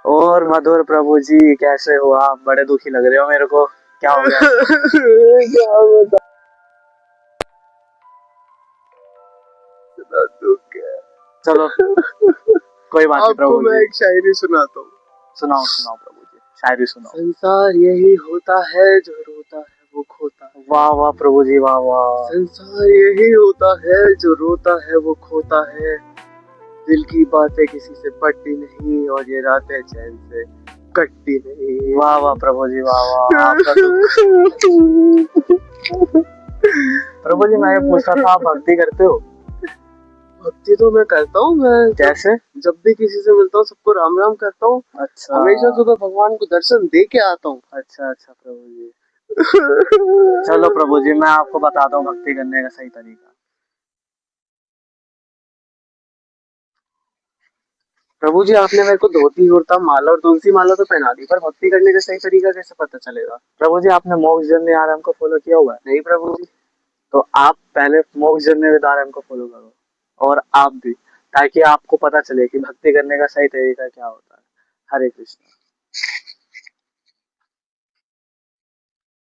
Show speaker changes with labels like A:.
A: और मधुर प्रभु जी कैसे हो आप? बड़े दुखी लग रहे हो मेरे को, क्या हो गया?
B: क्या बता दुख है।
A: चलो कोई बात नहीं
B: आपको
A: प्रभु
B: मैं
A: जी,
B: एक शायरी सुनाता हूँ।
A: सुनाओ सुनाओ प्रभु जी, शायरी सुनाओ।
B: संसार यही होता है, जो रोता है वो खोता है।
A: वाह वाह प्रभु जी, वाह वाह।
B: संसार यही होता है, जो रोता है वो खोता है। दिल की बातें किसी से पटती नहीं, और ये रातें चैन से कटती नहीं।
A: वाह वाह प्रभु जी, वाह वाह। आपका दुख। प्रभु जी मैं ये पूछ रहा था, आप भक्ति करते हो?
B: भक्ति तो मैं करता हूँ। मैं
A: कैसे?
B: जब भी किसी से मिलता हूँ सबको राम राम करता हूँ।
A: अच्छा
B: हमेशा सुबह भगवान को दर्शन दे के आता हूँ।
A: अच्छा अच्छा प्रभु जी। चलो प्रभु जी मैं आपको बताता हूँ भक्ति करने का सही तरीका।
B: प्रभु जी आपने मेरे को धोती कुर्ता माला और तुलसी माला तो पहना दी, पर भक्ति करने का सही तरीका कैसे पता चलेगा?
A: प्रभु जी आपने मोक्ष जर्नी आरएम को फॉलो किया हुआ है?
B: नहीं प्रभु जी।
A: तो आप पहले मोक्ष जर्नी विद आरएम को फॉलो करो, और आप भी, ताकि आपको पता चले कि भक्ति करने का सही तरीका क्या होता है। हरे कृष्ण।